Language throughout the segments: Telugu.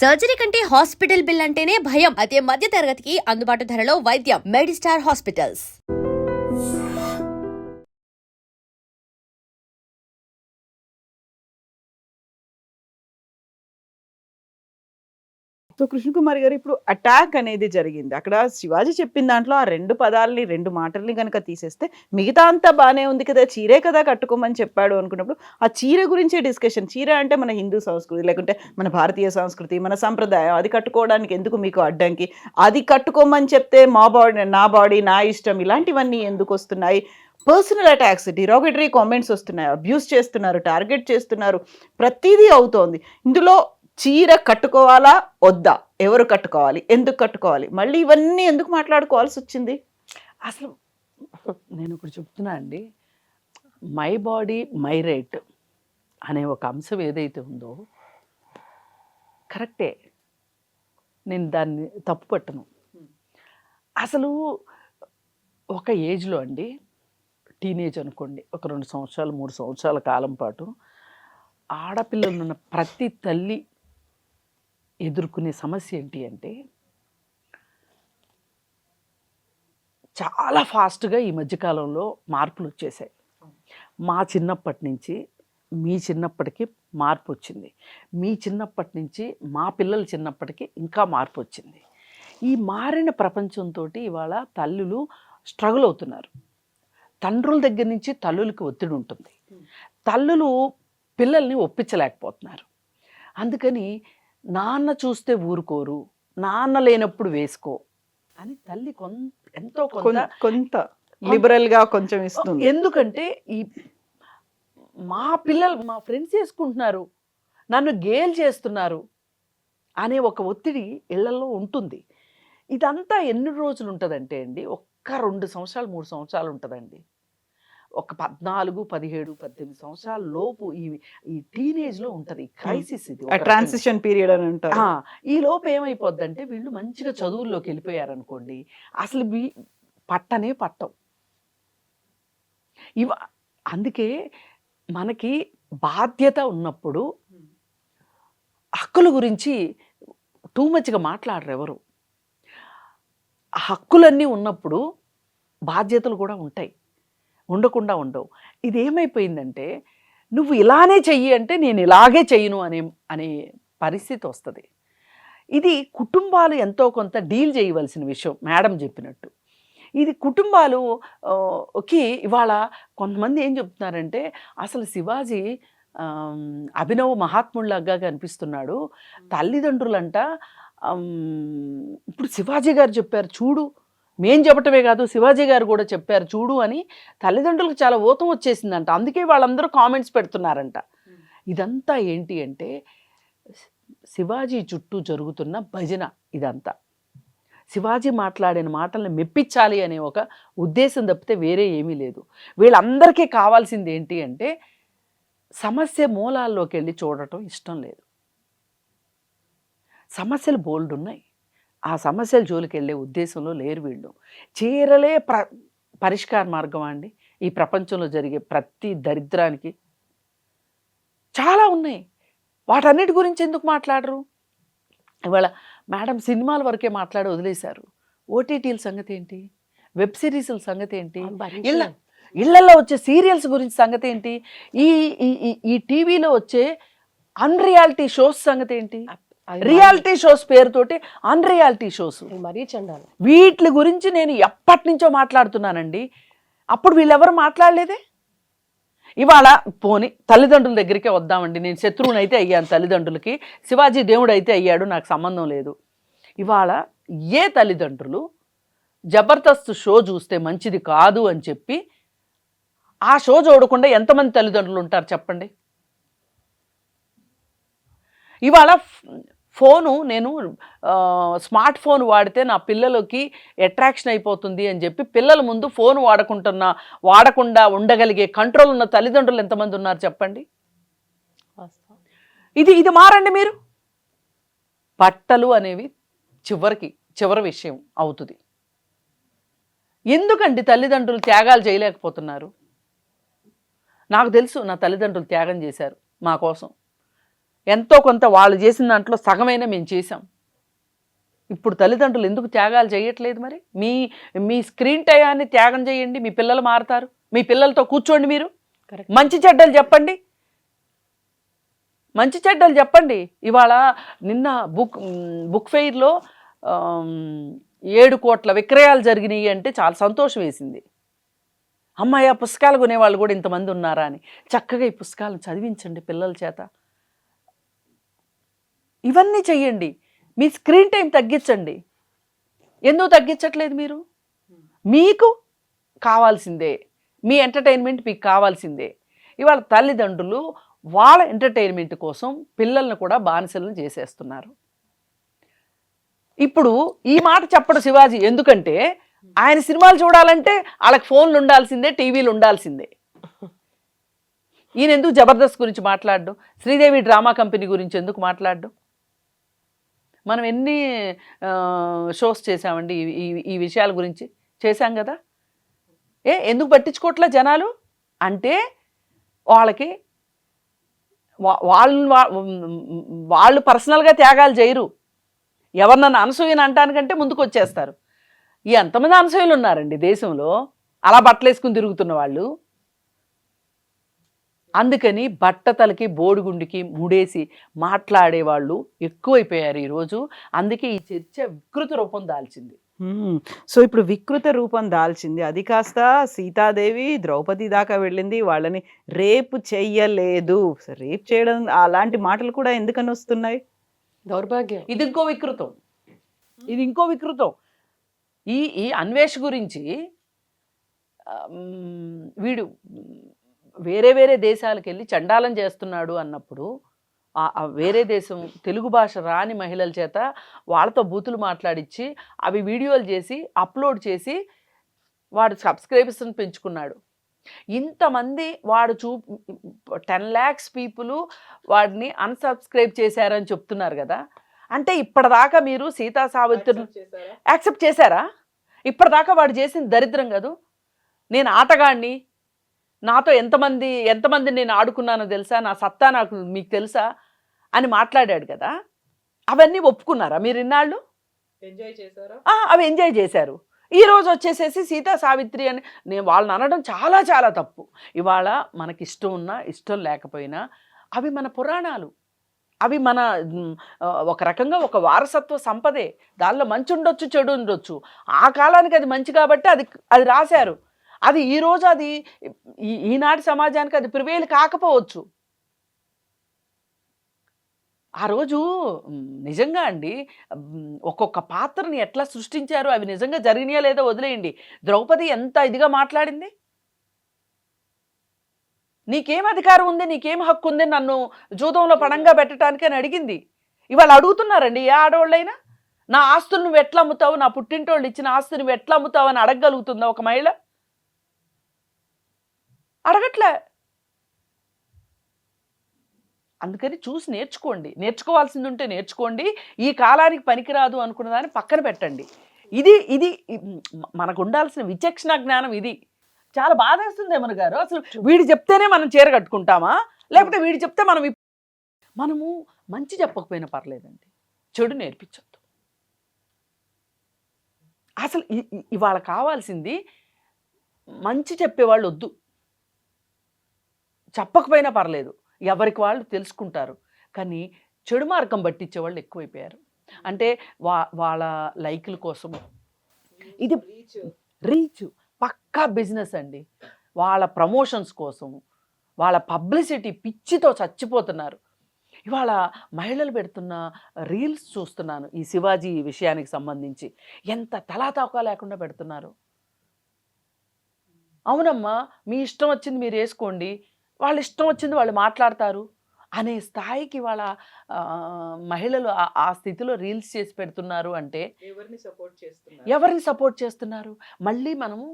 సర్జరీ కంటే హాస్పిటల్ బిల్ అంటేనే భయం. అదే మధ్య తరగతికి అందుబాటు ధరలో వైద్యం. Medistar hospitals. సో కృష్ణకుమారి గారు ఇప్పుడు అటాక్ అనేది జరిగింది. అక్కడ శివాజీ చెప్పిన దాంట్లో ఆ 2 పదాలని 2 మాటల్ని గనక తీసేస్తే మిగతా అంతా బానే ఉంది కదా! చీరే కదా కట్టుకోమని చెప్పాడు అనుకున్నప్పుడు, ఆ చీర గురించే డిస్కషన్. చీర అంటే మన హిందూ సంస్కృతి, లేకుంటే మన భారతీయ సంస్కృతి, మన సంప్రదాయం. అది కట్టుకోవడానికి ఎందుకు మీకు అడ్డంకి? అది కట్టుకోమని చెప్తే నా బాడీ నా ఇష్టం ఇలాంటివన్నీ ఎందుకొస్తున్నాయి? పర్సనల్ అటాక్స్, డిరాగేటరీ కామెంట్స్ వస్తున్నాయి. అబ్యూస్ చేస్తున్నారు, టార్గెట్ చేస్తున్నారు. ప్రతీదీ అవుతోంది. ఇందులో చీర కట్టుకోవాలా? వద్దా? ఎవరు కట్టుకోవాలి? ఎందుకు కట్టుకోవాలి? మళ్ళీ ఇవన్నీ ఎందుకు మాట్లాడుకోవాల్సొచ్చింది? అసలు నేను ఇప్పుడు చెప్తున్నా అండి, మై బాడీ మై రైట్ అనే ఒక అంశం ఏదైతే ఉందో కరెక్టే, నేను దాన్ని తప్పు పట్టను. అసలు ఒక ఏజ్లో అండి, టీనేజ్ అనుకోండి, ఒక 2 సంవత్సరాలు 3 సంవత్సరాల కాలం పాటు ఆడపిల్లలు ఉన్న ప్రతి తల్లి ఎదుర్కొనే సమస్య ఏంటి అంటే, చాలా ఫాస్ట్గా ఈ మధ్యకాలంలో మార్పులు వచ్చేసాయి. మా చిన్నప్పటి నుంచి మీ చిన్నప్పటికి మార్పు వచ్చింది, మీ చిన్నప్పటి నుంచి మా పిల్లలు చిన్నప్పటికి ఇంకా మార్పు వచ్చింది. ఈ మారిన ప్రపంచంతో ఇవాళ తల్లులు స్ట్రగుల్ అవుతున్నారు. తండ్రుల దగ్గర నుంచి తల్లులకు ఒత్తిడి ఉంటుంది. తల్లులు పిల్లల్ని ఒప్పించలేకపోతున్నారు. అందుకని నాన్న చూస్తే ఊరుకోరు, నాన్న లేనప్పుడు వేసుకో అని తల్లి ఎంతో కొంత లిబరల్గా కొంచెం ఇస్తుంది. ఎందుకంటే ఈ మా పిల్లలు, మా ఫ్రెండ్స్ వేసుకుంటున్నారు, నన్ను గేల్ చేస్తున్నారు అనే ఒక ఒత్తిడి ఇళ్లలో ఉంటుంది. ఇదంతా ఎన్ని రోజులు ఉంటుందంటే అండి, ఒక్క 2 సంవత్సరాలు 3 సంవత్సరాలు ఉంటుందండి. ఒక 14, 17, 18 సంవత్సరాల లోపు ఈ టీనేజ్లో ఉంటుంది క్రైసిస్. ఇది ట్రాన్సిషన్ పీరియడ్ అని అంటారు. ఈ లోపు ఏమైపోద్దంటే, వీళ్ళు మంచిగా చదువుల్లోకి వెళ్ళిపోయారనుకోండి, అసలు పట్టనే పట్టం అందుకే మనకి బాధ్యత ఉన్నప్పుడు హక్కుల గురించి టూ మచ్గా మాట్లాడరు ఎవరు. హక్కులన్నీ ఉన్నప్పుడు బాధ్యతలు కూడా ఉంటాయి, ఉండకుండా ఉండవు. ఇది ఏమైపోయిందంటే, నువ్వు ఇలానే చెయ్యి అంటే నేను ఇలాగే చెయ్యను అనే పరిస్థితి వస్తుంది. ఇది కుటుంబాలు ఎంతో కొంత డీల్ చేయవలసిన విషయం. మేడం చెప్పినట్టు ఇది కుటుంబాలుకి ఇవాళ కొంతమంది ఏం చెప్తున్నారంటే, అసలు శివాజీ అభినవ మహాత్ముడిలాగా కనిపిస్తున్నాడు. తల్లిదండ్రులంట ఇప్పుడు శివాజీ గారు చెప్పారు చూడు, మేం చెప్పటమే కాదు శివాజీ గారు కూడా చెప్పారు చూడు అని తల్లిదండ్రులకు చాలా ఊతం వచ్చేసిందంట. అందుకే వాళ్ళందరూ కామెంట్స్ పెడుతున్నారంట. ఇదంతా ఏంటి అంటే, శివాజీ చుట్టూ జరుగుతున్న భజన. ఇదంతా శివాజీ మాట్లాడిన మాటల్ని మెప్పించాలి అనే ఒక ఉద్దేశం తప్పితే వేరే ఏమీ లేదు. వీళ్ళందరికీ కావాల్సింది ఏంటి అంటే, సమస్య మూలాల్లోకి వెళ్ళి చూడటం ఇష్టం లేదు. సమస్యలు బోల్డ్ ఉన్నాయి, ఆ సమస్యల జోలికి వెళ్ళే ఉద్దేశంలో లేరు వీళ్ళు. చీరలే పరిష్కార మార్గం అండి ఈ ప్రపంచంలో జరిగే ప్రతి దరిద్రానికి? చాలా ఉన్నాయి. వాటన్నిటి గురించి ఎందుకు మాట్లాడరు? ఇవాళ మేడం సినిమాల వరకే మాట్లాడి వదిలేశారు. ఓటీటీల సంగతి ఏంటి? వెబ్ సిరీస్ల సంగతి ఏంటి? ఇళ్లలో వచ్చే సీరియల్స్ గురించి సంగతి ఏంటి? ఈ టీవీలో వచ్చే అన్రియాలిటీ షోస్ సంగతి ఏంటి? రియాలిటీ షోస్ పేరుతోటి అన్రియాలిటీ షోస్ మరీ చండాలి. వీటి గురించి నేను ఎప్పటి నుంచో మాట్లాడుతున్నానండి. అప్పుడు వీళ్ళెవరు మాట్లాడలేదే. ఇవాళ పోని తల్లిదండ్రుల దగ్గరికే వద్దామండి. నేను శత్రువుని అయితే అయ్యాను తల్లిదండ్రులకి, శివాజీ దేవుడు అయితే అయ్యాడు, నాకు సంబంధం లేదు. ఇవాళ ఏ తల్లిదండ్రులు జబర్దస్త్ షో చూస్తే మంచిది కాదు అని చెప్పి ఆ షో చూడకుండా ఎంతమంది తల్లిదండ్రులు ఉంటారు చెప్పండి? ఇవాళ ఫోను, నేను స్మార్ట్ ఫోన్ వాడితే నా పిల్లలకి అట్రాక్షన్ అయిపోతుంది అని చెప్పి పిల్లల ముందు ఫోన్ వాడకుండా ఉండగలిగే కంట్రోల్ ఉన్న తల్లిదండ్రులు ఎంతమంది ఉన్నారు చెప్పండి? ఇది మారండి మీరు. బట్టలు అనేవి చివరి విషయం అవుతుంది. ఎందుకండి తల్లిదండ్రులు త్యాగాలు చేయలేకపోతున్నారు? నాకు తెలుసు, నా తల్లిదండ్రులు త్యాగం చేశారు మా కోసం. ఎంతో కొంత వాళ్ళు చేసిన దాంట్లో సగమైనా మేము చేసాం. ఇప్పుడు తల్లిదండ్రులు ఎందుకు త్యాగాలు చేయట్లేదు? మరి మీ స్క్రీన్ టైయాన్ని త్యాగం చేయండి, మీ పిల్లలు మారుతారు. మీ పిల్లలతో కూర్చోండి, మీరు మంచి చెడ్డలు చెప్పండి, మంచి చెడ్డలు చెప్పండి. ఇవాళ నిన్న బుక్ ఫెయిర్లో 7 కోట్ల విక్రయాలు జరిగినాయి అంటే చాలా సంతోషం వేసింది. అమ్మాయి ఆ పుస్తకాలు కొనేవాళ్ళు కూడా ఇంతమంది ఉన్నారా అని. చక్కగా ఈ పుస్తకాలను చదివించండి పిల్లల చేత, ఇవన్నీ చెయ్యండి. మీ స్క్రీన్ టైం తగ్గించండి. ఎందుకు తగ్గించట్లేదు మీరు? మీకు కావాల్సిందే, మీ ఎంటర్టైన్మెంట్ మీకు కావాల్సిందే. ఇవాళ తల్లిదండ్రులు వాళ్ళ ఎంటర్టైన్మెంట్ కోసం పిల్లల్ని కూడా బానిసలను చేసేస్తున్నారు. ఇప్పుడు ఈ మాట చెప్పడు శివాజీ, ఎందుకంటే ఆయన సినిమాలు చూడాలంటే వాళ్ళకి ఫోన్లు ఉండాల్సిందే, టీవీలు ఉండాల్సిందే. ఈయన ఎందుకు జబర్దస్త్ గురించి మాట్లాడు, శ్రీదేవి డ్రామా కంపెనీ గురించి ఎందుకు మాట్లాడు? మనం ఎన్ని షోస్ చేసామండి ఈ విషయాల గురించి, చేశాం కదా. ఎందుకు పట్టించుకోవట్లే జనాలు అంటే వాళ్ళకి వాళ్ళు పర్సనల్గా త్యాగాలు చేయరు. ఎవరినన్నా అనసూయని అంటానికంటే ముందుకు వచ్చేస్తారు. ఎంతమంది అనసూయలు ఉన్నారండి దేశంలో అలా బట్టలేసుకుని తిరుగుతున్న వాళ్ళు. అందుకని బట్టతలకి బోడిగుండికి ముడేసి మాట్లాడేవాళ్ళు ఎక్కువైపోయారు ఈరోజు. అందుకే ఈ చర్చ వికృత రూపం దాల్చింది. సో ఇప్పుడు వికృత రూపం దాల్చింది. అది కాస్త సీతాదేవి ద్రౌపది దాకా వెళ్ళింది, వాళ్ళని రేపు చెయ్యలేదు. రేప్ చేయడం అలాంటి మాటలు కూడా ఎందుకని వస్తున్నాయి? దౌర్భాగ్యం. ఇది ఇంకో వికృతం, ఇది ఇంకో వికృతం. ఈ అన్వేష్ గురించి వీడు వేరే వేరే దేశాలకు వెళ్ళి చండాలం చేస్తున్నాడు అన్నప్పుడు వేరే దేశం తెలుగు భాష రాని మహిళల చేత వాళ్ళతో బూతులు మాట్లాడించి అవి వీడియోలు చేసి అప్లోడ్ చేసి వాడు సబ్స్క్రైబర్స్ని పెంచుకున్నాడు. ఇంతమంది వాడు 10 lakhs పీపుల్ వాడిని అన్సబ్స్క్రైబ్ చేశారని చెప్తున్నారు కదా. అంటే ఇప్పటిదాకా మీరు సీతా సావిత్రిని యాక్సెప్ట్ చేశారా? ఇప్పటిదాకా వాడు చేసిన దరిద్రం కాదు. నేను ఆటగాడిని, నాతో ఎంతమంది నేను ఆడుకున్నానో తెలుసా, నా సత్తా నాకు మీకు తెలుసా అని మాట్లాడాడు కదా. అవన్నీ ఒప్పుకున్నారా మీరు ఇన్నాళ్ళు? ఎంజాయ్ చేశారా? అవి ఎంజాయ్ చేశారు. ఈరోజు వచ్చేసేసి సీతా సావిత్రి అని నేను వాళ్ళని అనడం చాలా చాలా తప్పు. ఇవాళ మనకి ఇష్టం ఉన్నా ఇష్టం లేకపోయినా అవి మన పురాణాలు, అవి మన ఒక రకంగా ఒక వారసత్వ సంపదే. దానిలో మంచి ఉండొచ్చు, చెడు ఉండొచ్చు. ఆ కాలానికి అది మంచి కాబట్టి అది రాశారు. అది ఈరోజు అది ఈనాటి సమాజానికి అది ప్రివేలు కాకపోవచ్చు. ఆ రోజు నిజంగా అండి ఒక్కొక్క పాత్రని ఎట్లా సృష్టించారు, అవి నిజంగా జరిగినాయా లేదో వదిలేయండి. ద్రౌపది ఎంత ఇదిగా మాట్లాడింది. నీకేం అధికారం ఉంది, నీకేం హక్కు ఉంది నన్ను జూదంలో పణంగా పెట్టడానికి అని అడిగింది. ఇవాళ అడుగుతున్నారండి ఏ ఆడవాళ్ళైనా, నా ఆస్తులు నువ్వు ఎట్లా అమ్ముతావు, నా పుట్టింటోళ్ళు ఇచ్చిన ఆస్తులు నువ్వు ఎట్లా అమ్ముతావు అని అడగగలుగుతుందా ఒక మహిళ? అడగట్లే. అందుకని చూసి నేర్చుకోండి, నేర్చుకోవాల్సింది ఉంటే నేర్చుకోండి. ఈ కాలానికి పనికిరాదు అనుకున్న దాన్ని పక్కన పెట్టండి. ఇది మనకు ఉండాల్సిన విచక్షణ జ్ఞానం. ఇది చాలా బాధేస్తుంది ఏమన్ గారు. అసలు వీడు చెప్తేనే మనం చీర కట్టుకుంటామా, లేకపోతే వీడు చెప్తే మనము మంచి చెప్పకపోయినా పర్లేదండి, చెడు నేర్పించొద్దు. అసలు ఇవాళ కావాల్సింది మంచి చెప్పేవాళ్ళు వద్దు, చెప్పకపోయినా పర్లేదు, ఎవరికి వాళ్ళు తెలుసుకుంటారు. కానీ చెడు మార్గం పట్టించేవాళ్ళు ఎక్కువైపోయారు. అంటే వాళ్ళ లైకుల కోసము ఇది రీచ్ పక్కా బిజినెస్ అండి. వాళ్ళ ప్రమోషన్స్ కోసం, వాళ్ళ పబ్లిసిటీ పిచ్చితో చచ్చిపోతున్నారు. ఇవాళ మహిళలు పెడుతున్న రీల్స్ చూస్తున్నాను ఈ శివాజీ విషయానికి సంబంధించి, ఎంత తలాతాకా లేకుండా పెడుతున్నారు. అవునమ్మా, మీ ఇష్టం వచ్చింది మీరు వేసుకోండి, వాళ్ళ ఇష్టం వచ్చింది వాళ్ళు మాట్లాడతారు అనే స్థాయికి వాళ్ళ మహిళలు ఆ స్థితిలో రీల్స్ చేసి పెడుతున్నారు. అంటే ఎవరిని సపోర్ట్ చేస్తున్నారు? మళ్ళీ మనము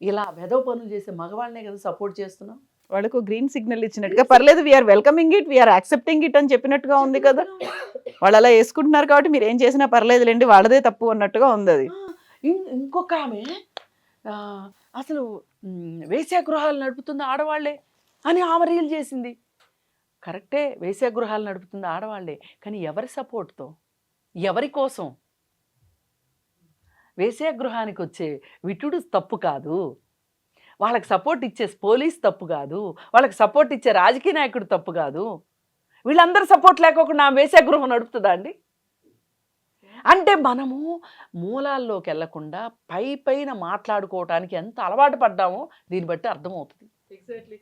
ఇలా వెధవ పనులు చేసే మగవాళ్ళనే కదా సపోర్ట్ చేస్తున్నాం. వాళ్ళకు గ్రీన్ సిగ్నల్ ఇచ్చినట్టుగా, పర్లేదు we are welcoming it, we are accepting it అని చెప్పినట్టుగా ఉంది కదా. వాళ్ళు అలా వేసుకుంటున్నారు కాబట్టి మీరు ఏం చేసినా పర్లేదులేండి, వాళ్ళదే తప్పు అన్నట్టుగా ఉంది అది. ఇంకొక ఆమె అసలు వేశ్యాగృహాలు నడుపుతుంది ఆడవాళ్లే అని ఆమె రీల్ చేసింది. కరెక్టే, వేశ్యాగృహాలు నడుపుతుంది ఆడవాళ్లే, కానీ ఎవరి సపోర్ట్తో, ఎవరి కోసం? వేశ్యాగృహానికి వచ్చే విటుడు తప్పు కాదు, వాళ్ళకి సపోర్ట్ ఇచ్చే పోలీస్ తప్పు కాదు, వాళ్ళకి సపోర్ట్ ఇచ్చే రాజకీయ నాయకుడు తప్పు కాదు. వీళ్ళందరూ సపోర్ట్ లేకోకుండా ఆ వేశ్యాగృహం నడుపుతుందా అండి? అంటే మనము మూలాల్లోకి వెళ్లకుండా పైన మాట్లాడుకోవటానికి ఎంత అలవాటు పడ్డామో దీన్ని బట్టి అర్థమవుతుంది. ఎగ్జాక్ట్లీ.